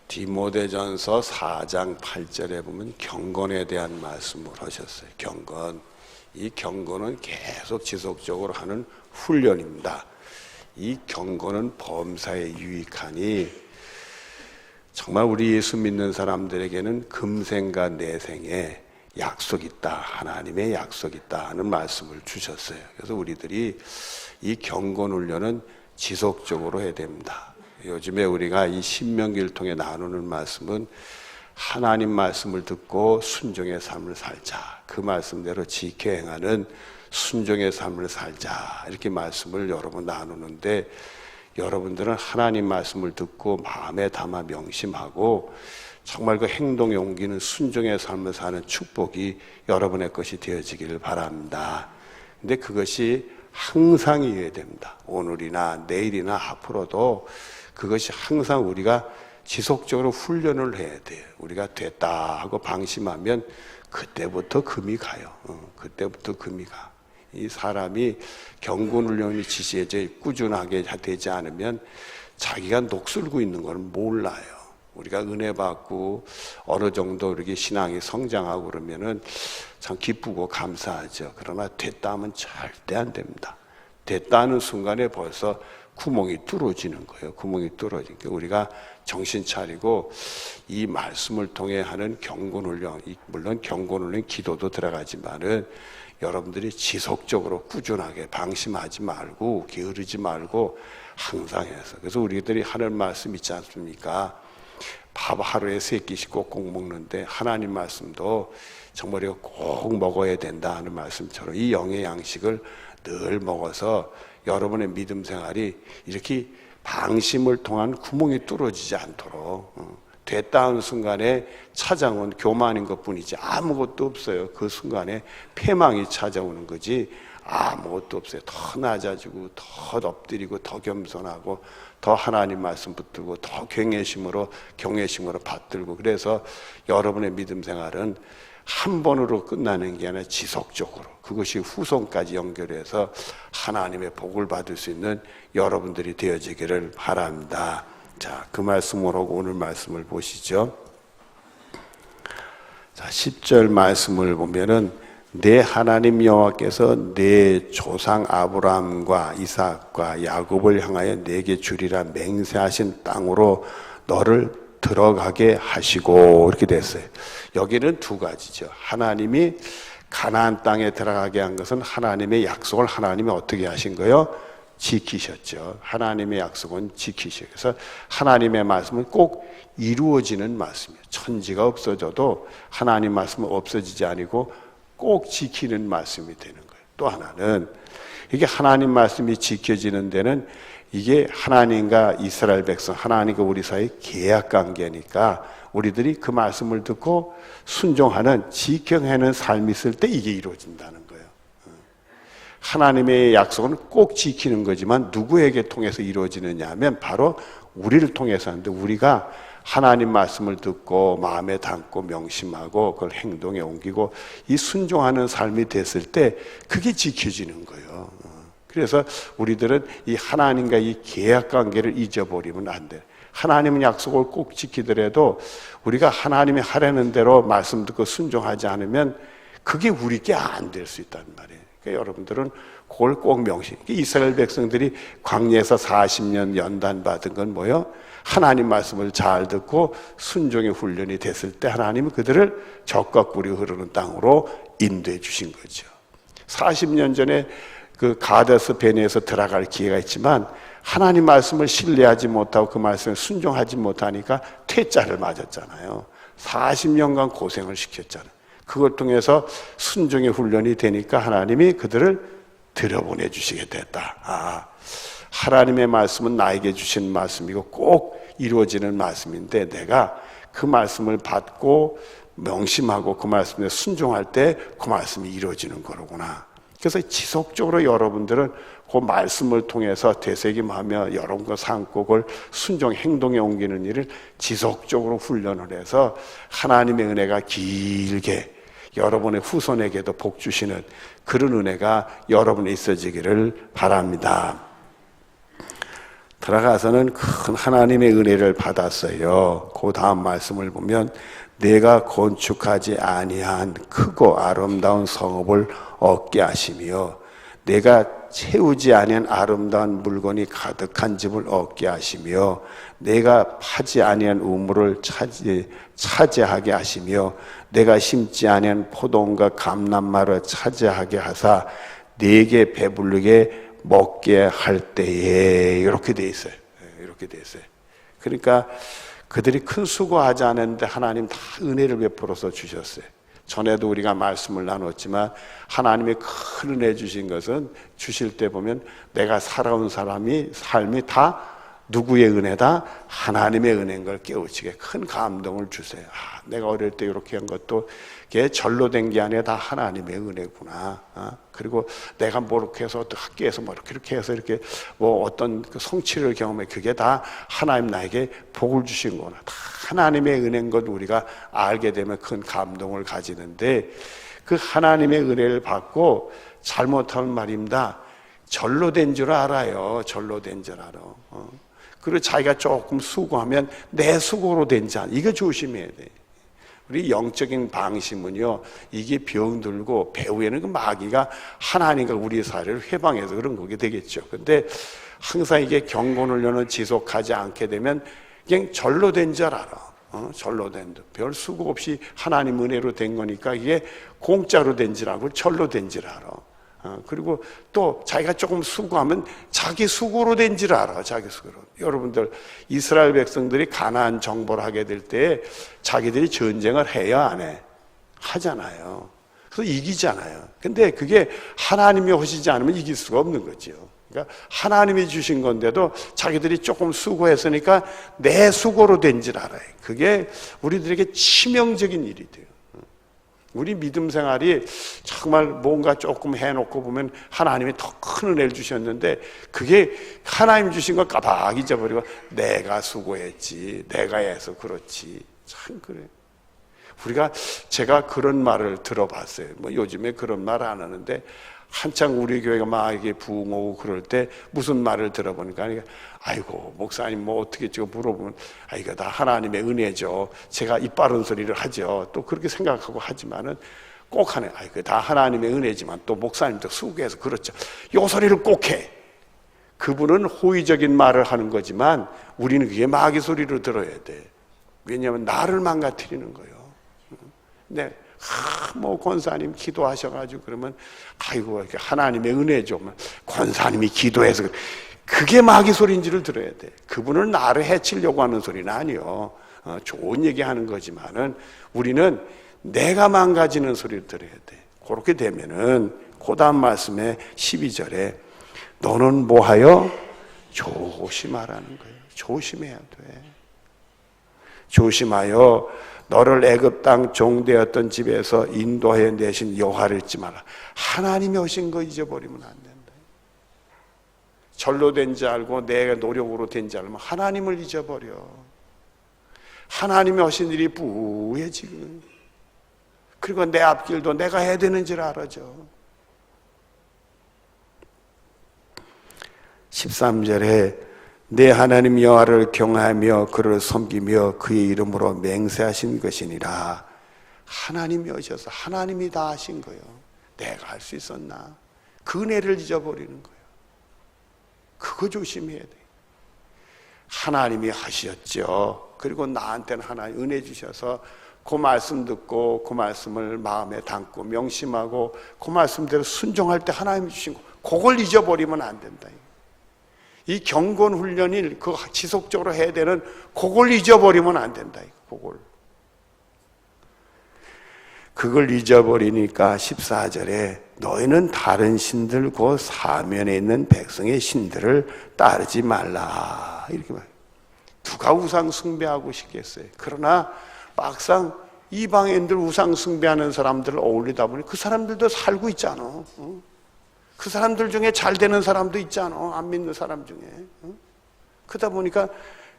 디모데전서 4장 8절에 보면 경건에 대한 말씀을 하셨어요. 경건. 이 경건은 계속 지속적으로 하는 훈련입니다. 이 경건은 범사에 유익하니 정말 우리 예수 믿는 사람들에게는 금생과 내생에 약속이 있다. 하나님의 약속이 있다 하는 말씀을 주셨어요. 그래서 우리들이 이 경건 훈련은 지속적으로 해야 됩니다. 요즘에 우리가 이 신명기를 통해 나누는 말씀은 하나님 말씀을 듣고 순종의 삶을 살자. 그 말씀대로 지켜 행하는 순종의 삶을 살자. 이렇게 말씀을 여러 번 나누는데 여러분들은 하나님 말씀을 듣고 마음에 담아 명심하고 정말 그 행동에 옮기는 순종의 삶을 사는 축복이 여러분의 것이 되어지기를 바랍니다. 근데 그것이 항상 이어야 됩니다. 오늘이나 내일이나 앞으로도 그것이 항상 우리가 지속적으로 훈련을 해야 돼요. 우리가 됐다 하고 방심하면 그때부터 금이 가요. 그때부터 금이 가. 이 사람이 경건 훈련이 지시해져 꾸준하게 되지 않으면 자기가 녹슬고 있는 걸 몰라요. 우리가 은혜 받고 어느 정도 이렇게 신앙이 성장하고 그러면은 참 기쁘고 감사하죠. 그러나 됐다 하면 절대 안 됩니다. 됐다 하는 순간에 벌써 구멍이 뚫어지는 거예요. 구멍이 뚫어지니까 우리가 정신 차리고 이 말씀을 통해 하는 경건 훈련, 물론 경건 훈련 기도도 들어가지만은 여러분들이 지속적으로 꾸준하게 방심하지 말고 게으르지 말고 항상 해서 그래서 우리들이 하는 말씀 있지 않습니까? 밥 하루에 3끼씩 꼭꼭 먹는데 하나님 말씀도 정말 이거 꼭 먹어야 된다 하는 말씀처럼 이 영의 양식을 늘 먹어서 여러분의 믿음 생활이 이렇게 방심을 통한 구멍이 뚫어지지 않도록 됐다 하는 순간에 찾아온 교만인 것뿐이지 아무것도 없어요. 그 순간에 패망이 찾아오는 거지 아무것도 없어요. 더 낮아지고 더 엎드리고 더 겸손하고 더 하나님 말씀 붙들고 더 경외심으로 받들고 그래서 여러분의 믿음 생활은 한 번으로 끝나는 게 아니라 지속적으로 그것이 후손까지 연결해서 하나님의 복을 받을 수 있는 여러분들이 되어지기를 바랍니다. 자, 그 말씀으로 오늘 말씀을 보시죠. 자, 10절 말씀을 보면은 내 하나님 여호와께서 내 조상 아브라함과 이삭과 야곱을 향하여 내게 주리라 맹세하신 땅으로 너를 들어가게 하시고 이렇게 됐어요. 여기는 두 가지죠. 하나님이 가나안 땅에 들어가게 한 것은 하나님의 약속을 하나님이 어떻게 하신 거예요? 지키셨죠. 하나님의 약속은 지키셔요. 그래서 하나님의 말씀은 꼭 이루어지는 말씀이에요. 천지가 없어져도 하나님 말씀은 없어지지 아니고 꼭 지키는 말씀이 되는 거예요. 또 하나는 이게 하나님 말씀이 지켜지는 데는 이게 하나님과 이스라엘 백성, 하나님과 우리 사이 계약 관계니까 우리들이 그 말씀을 듣고 순종하는 지켜내는 삶이 있을 때 이게 이루어진다는 거예요. 하나님의 약속은 꼭 지키는 거지만 누구에게 통해서 이루어지느냐 하면 바로 우리를 통해서 하는데 우리가 하나님 말씀을 듣고 마음에 담고 명심하고 그걸 행동에 옮기고 이 순종하는 삶이 됐을 때 그게 지켜지는 거예요. 그래서 우리들은 이 하나님과 이 계약 관계를 잊어버리면 안 돼요. 하나님은 약속을 꼭 지키더라도 우리가 하나님이 하라는 대로 말씀 듣고 순종하지 않으면 그게 우리께 안 될 수 있단 말이에요. 그러니까 여러분들은 그걸 꼭 명심. 이스라엘 백성들이 광야에서 40년 연단 받은 건 뭐예요? 하나님 말씀을 잘 듣고 순종의 훈련이 됐을 때 하나님은 그들을 적과 꿀이 흐르는 땅으로 인도해 주신 거죠. 40년 전에 그 가데스 베네에서 들어갈 기회가 있지만 하나님 말씀을 신뢰하지 못하고 그 말씀에 순종하지 못하니까 퇴짜를 맞았잖아요. 40년간 고생을 시켰잖아요. 그걸 통해서 순종의 훈련이 되니까 하나님이 그들을 들여보내 주시게 됐다. 하나님의 말씀은 나에게 주신 말씀이고 꼭 이루어지는 말씀인데 내가 그 말씀을 받고 명심하고 그 말씀에 순종할 때 그 말씀이 이루어지는 거로구나. 그래서 지속적으로 여러분들은 그 말씀을 통해서 되새김하며 여러분과 삶고 그걸 순종 행동에 옮기는 일을 지속적으로 훈련을 해서 하나님의 은혜가 길게 여러분의 후손에게도 복 주시는 그런 은혜가 여러분에 있어지기를 바랍니다. 들어가서는 큰 하나님의 은혜를 받았어요. 그 다음 말씀을 보면 내가 건축하지 아니한 크고 아름다운 성읍을 얻게 하시며 내가 채우지 아니한 아름다운 물건이 가득한 집을 얻게 하시며 내가 파지 아니한 우물을 차지하게 하시며 내가 심지 아니한 포도원과 감람마를 차지하게 하사 내게 배부르게 먹게 할 때에 이렇게 돼 있어요. 이렇게 돼 있어요. 그러니까 그들이 큰 수고하지 않았는데 하나님 다 은혜를 베풀어서 주셨어요. 전에도 우리가 말씀을 나눴지만 하나님의 큰 은혜 주신 것은 주실 때 보면 내가 살아온 삶이 다 누구의 은혜다? 하나님의 은혜인 걸 깨우치게 큰 감동을 주세요. 내가 어릴 때 이렇게 한 것도 절로 된 게 아니라 다 하나님의 은혜구나. 그리고 내가 뭐 이렇게 해서 학교에서 뭐 이렇게 해서 이렇게 뭐 어떤 그 성취를 경험해 그게 다 하나님 나에게 복을 주신 거구나. 다 하나님의 은혜인 것 우리가 알게 되면 큰 감동을 가지는데 그 하나님의 은혜를 받고 잘못하면 말입니다. 절로 된 줄 알아요. 절로 된 줄 알아. 그리고 자기가 조금 수고하면 내 수고로 된 자. 이거 조심해야 돼. 우리 영적인 방심은요, 이게 병들고 배후에는 그 마귀가 하나님과 우리 사회를 회방해서 그런 거게 되겠죠. 근데 항상 이게 경건훈련을 지속하지 않게 되면 그냥 절로 된 줄 알아. 절로 된 줄. 별 수고 없이 하나님 은혜로 된 거니까 이게 공짜로 된 줄 알고 절로 된 줄 알아. 그리고 또 자기가 조금 수고하면 자기 수고로 된 줄 알아. 자기 수고로. 여러분들 이스라엘 백성들이 가나안 정복을 하게 될 때 자기들이 전쟁을 해야 안 해? 하잖아요. 그래서 이기잖아요. 근데 그게 하나님이 하시지 않으면 이길 수가 없는 거죠. 그러니까 하나님이 주신 건데도 자기들이 조금 수고했으니까 내 수고로 된 줄 알아요. 그게 우리들에게 치명적인 일이 돼요. 우리 믿음 생활이 정말 뭔가 조금 해놓고 보면 하나님이 더 큰 은혜를 주셨는데 그게 하나님 주신 거 까박 잊어버리고 내가 수고했지, 내가 해서 그렇지. 참 그래. 제가 그런 말을 들어봤어요. 뭐 요즘에 그런 말 안 하는데 한창 우리 교회가 막 이게 부흥하고 그럴 때 무슨 말을 들어보니까 아이고 목사님 뭐 어떻게 지금 물어보면 이거 다 하나님의 은혜죠. 제가 입 바른 소리를 하죠. 또 그렇게 생각하고 하지만은 꼭 하네. 이거 다 하나님의 은혜지만 또 목사님도 수고해서 그렇죠. 요 소리를 꼭 해. 그분은 호의적인 말을 하는 거지만 우리는 그게 마귀 소리로 들어야 돼. 왜냐하면 나를 망가뜨리는 거예요. 네. 뭐 권사님 기도하셔가지고 그러면 아이고 하나님의 은혜죠. 권사님이 기도해서 그게 마귀 소리인지를 들어야 돼. 그분은 나를 해치려고 하는 소리는 아니요. 좋은 얘기하는 거지만은 우리는 내가 망가지는 소리를 들어야 돼. 그렇게 되면은 그 다음 말씀에 12절에 너는 뭐하여 조심하라는 거예요. 조심해야 돼. 조심하여 너를 애굽 땅 종되었던 집에서 인도해 내신 여호와를 잊지 마라. 하나님이 오신 거 잊어버리면 안 된다. 절로 된 줄 알고 내 노력으로 된 줄 알면 하나님을 잊어버려. 하나님이 하신 일이 부해 지금. 그리고 내 앞길도 내가 해야 되는 줄 알아줘. 13절에 내 하나님 여호와를 경외하며 그를 섬기며 그의 이름으로 맹세하신 것이니라. 하나님이 오셔서 하나님이 다 하신 거예요. 내가 할 수 있었나? 그 은혜를 잊어버리는 거예요. 그거 조심해야 돼. 하나님이 하셨죠. 그리고 나한테는 하나님 은혜 주셔서 그 말씀 듣고 그 말씀을 마음에 담고 명심하고 그 말씀대로 순종할 때 하나님이 주신 거 그걸 잊어버리면 안 된다. 이 경건 훈련이 그 지속적으로 해야 되는 그걸 잊어버리면 안 된다. 그걸 잊어버리니까 14절에 너희는 다른 신들 곧 사면에 있는 백성의 신들을 따르지 말라. 이렇게 말해요. 누가 우상 숭배하고 싶겠어요. 그러나 막상 이방인들 우상 숭배하는 사람들을 어울리다 보니 그 사람들도 살고 있잖아. 그 사람들 중에 잘 되는 사람도 있잖아. 안 믿는 사람 중에. 그러다 보니까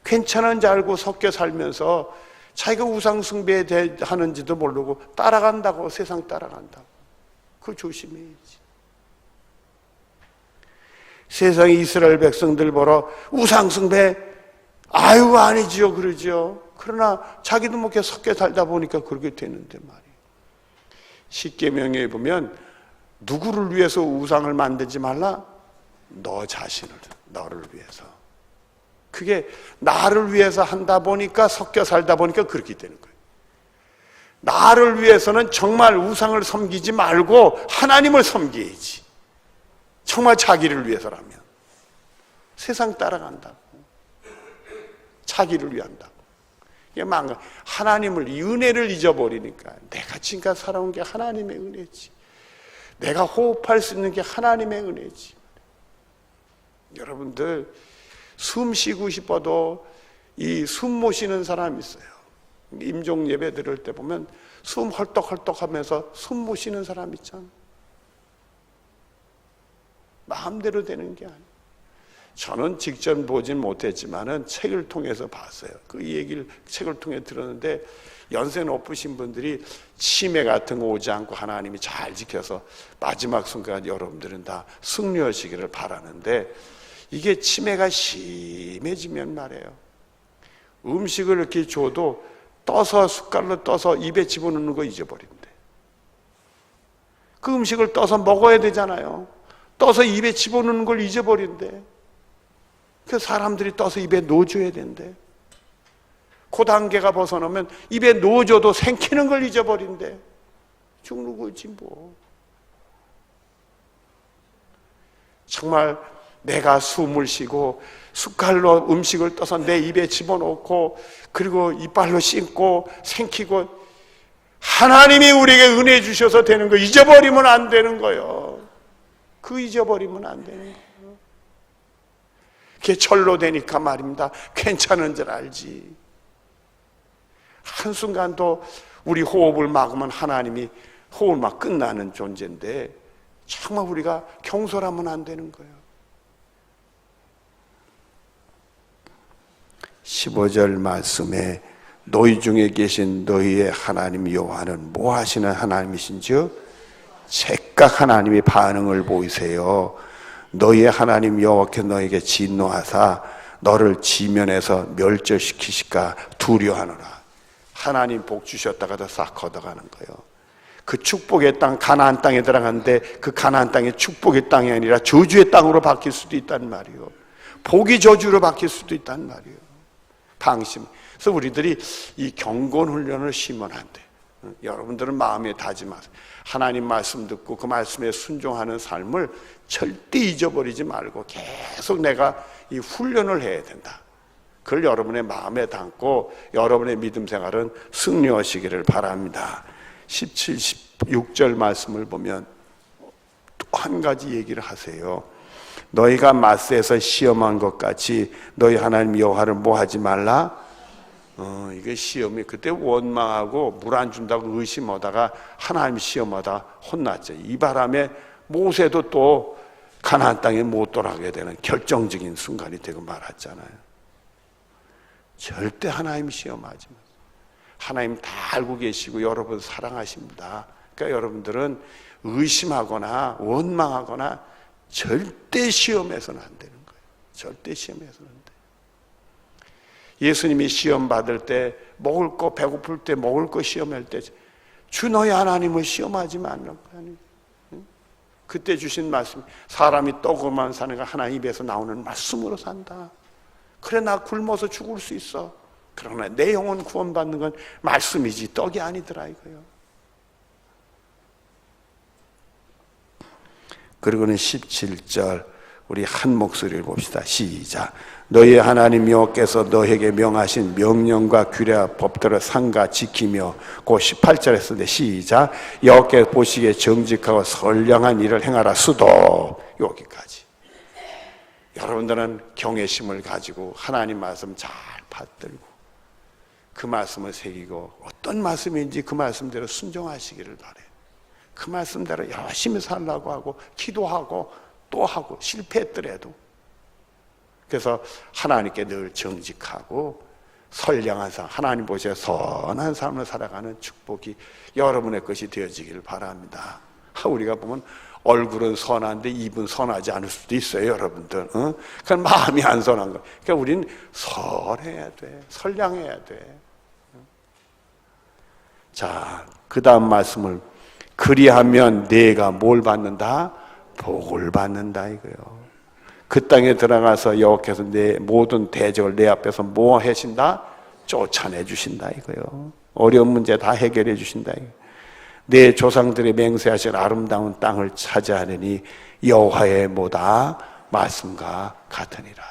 괜찮은 줄 알고 섞여 살면서 자기가 우상 숭배하는지도 모르고 따라간다고. 세상 따라간다고. 그걸 조심해야지. 세상에 이스라엘 백성들 보러 우상숭배 아유 아니지요 그러죠. 그러나 자기도 그렇게 섞여 살다 보니까 그렇게 되는데 말이에요. 십계명에 보면 누구를 위해서 우상을 만들지 말라? 너 자신을, 너를 위해서. 그게 나를 위해서 한다 보니까 섞여 살다 보니까 그렇게 되는 거예요. 나를 위해서는 정말 우상을 섬기지 말고 하나님을 섬겨야지. 정말 자기를 위해서라면. 세상 따라간다고. 자기를 위한다고. 이게 하나님을, 이 은혜를 잊어버리니까 내가 지금까지 살아온 게 하나님의 은혜지. 내가 호흡할 수 있는 게 하나님의 은혜지. 여러분들 숨 쉬고 싶어도 이 숨 못 쉬는 사람이 있어요. 임종 예배 드릴 때 보면 숨 헐떡헐떡 하면서 숨 못 쉬는 사람 있잖아. 마음대로 되는 게 아니에요. 저는 직접 보진 못했지만은 책을 통해서 봤어요. 그 얘기를 책을 통해 들었는데 연세 높으신 분들이 치매 같은 거 오지 않고 하나님이 잘 지켜서 마지막 순간 여러분들은 다 승리하시기를 바라는데, 이게 치매가 심해지면 말이에요. 음식을 이렇게 줘도 떠서 숟갈로 떠서 입에 집어넣는 거 잊어버린대. 그 음식을 떠서 먹어야 되잖아요. 떠서 입에 집어넣는 걸 잊어버린대. 그 사람들이 떠서 입에 넣어줘야 된대. 그 단계가 벗어나면 입에 넣어줘도 생기는 걸 잊어버린대. 죽는 거지 뭐. 정말 내가 숨을 쉬고 숟갈로 음식을 떠서 내 입에 집어넣고 그리고 이빨로 씹고 생기고 하나님이 우리에게 은혜 주셔서 되는 거 잊어버리면 안 되는 거예요. 그 잊어버리면 안 되는 거예요. 그게 절로 되니까 말입니다. 괜찮은 줄 알지. 한순간도 우리 호흡을 막으면 하나님이 호흡을 막 끝나는 존재인데 정말 우리가 경솔하면 안 되는 거예요. 15절 말씀에 너희 중에 계신 너희의 하나님 여호와는 뭐 하시는 하나님이신지요? 즉각 하나님이 반응을 보이세요. 너희의 하나님 여호와께서 너에게 진노하사 너를 지면에서 멸절시키실까 두려워하노라. 하나님 복 주셨다가도 싹 걷어가는 거예요. 그 축복의 땅 가나안 땅에 들어갔는데 그 가나안 땅이 축복의 땅이 아니라 저주의 땅으로 바뀔 수도 있단 말이에요. 복이 저주로 바뀔 수도 있단 말이에요. 방심. 그래서 우리들이 이 경건 훈련을 쉬면 안 돼. 여러분들은 마음에 다짐하세요. 하나님 말씀 듣고 그 말씀에 순종하는 삶을 절대 잊어버리지 말고 계속 내가 이 훈련을 해야 된다. 그걸 여러분의 마음에 담고 여러분의 믿음 생활은 승리하시기를 바랍니다. 17, 16절 말씀을 보면 또 한 가지 얘기를 하세요. 너희가 마스에서 시험한 것 같이 너희 하나님 여호와를 뭐 하지 말라? 이게 시험이 그때 원망하고 물 안 준다고 의심하다가 하나님 시험하다 혼났죠. 이 바람에 모세도 또 가나안 땅에 못 돌아가게 되는 결정적인 순간이 되고 말았잖아요. 절대 하나님 시험하지 마세요. 하나님 다 알고 계시고 여러분 사랑하십니다. 그러니까 여러분들은 의심하거나 원망하거나 절대 시험해서는 안 되는 거예요. 절대 시험해서는 안 돼요. 예수님이 시험 받을 때 먹을 거 배고플 때 먹을 거 시험할 때 주 너희 하나님을 시험하지 말라고 하니 그때 주신 말씀 사람이 떡으로만 사는 거 하나님 입에서 나오는 말씀으로 산다. 그래 나 굶어서 죽을 수 있어. 그러나 내 영혼 구원받는 건 말씀이지 떡이 아니더라 이거요. 그리고는 17절 우리 한 목소리를 봅시다. 시작. 너희 하나님 여호와께서 너에게 명하신 명령과 규례와 법들을 삼가 지키며 그 18절에 시작. 여호와께서 보시기에 정직하고 선량한 일을 행하라 수도. 여기까지. 여러분들은 경외심을 가지고 하나님 말씀 잘 받들고 그 말씀을 새기고 어떤 말씀인지 그 말씀대로 순종하시기를 바래요. 그 말씀대로 열심히 살라고 하고 기도하고 또 하고 실패했더라도 그래서 하나님께 늘 정직하고 선량한 삶, 하나님 보시기에 선한 삶을 살아가는 축복이 여러분의 것이 되어지기를 바랍니다. 우리가 보면 얼굴은 선한데 입은 선하지 않을 수도 있어요, 여러분들. 그건 마음이 안 선한 거예요. 그러니까 우리는 선해야 돼. 선량해야 돼. 자, 그 다음 말씀을 그리하면 내가 뭘 받는다? 복을 받는다 이거요. 그 땅에 들어가서 여호와께서 내 모든 대적을 내 앞에서 뭐 하신다? 쫓아내 주신다 이거요. 어려운 문제 다 해결해 주신다 이거. 내 조상들이 맹세하신 아름다운 땅을 차지하느니 여호와의 뭐다? 말씀과 같으니라.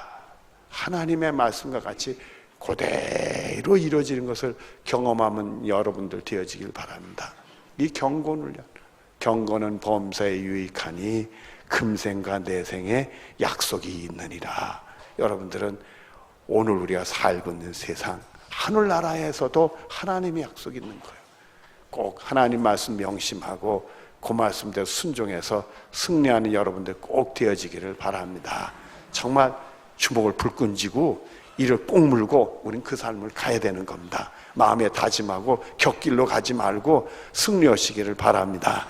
하나님의 말씀과 같이 그대로 이루어지는 것을 경험하면 여러분들 되어지길 바랍니다. 이 경건은 범사에 유익하니 금생과 내생에 약속이 있느니라. 여러분들은 오늘 우리가 살고 있는 세상 하늘나라에서도 하나님의 약속이 있는 거예요. 꼭 하나님 말씀 명심하고 그 말씀대로 순종해서 승리하는 여러분들 꼭 되어지기를 바랍니다. 정말 주먹을 불끈 쥐고 이를 꼭 물고 우린 그 삶을 가야 되는 겁니다. 마음에 다짐하고 곁길로 가지 말고 승리하시기를 바랍니다.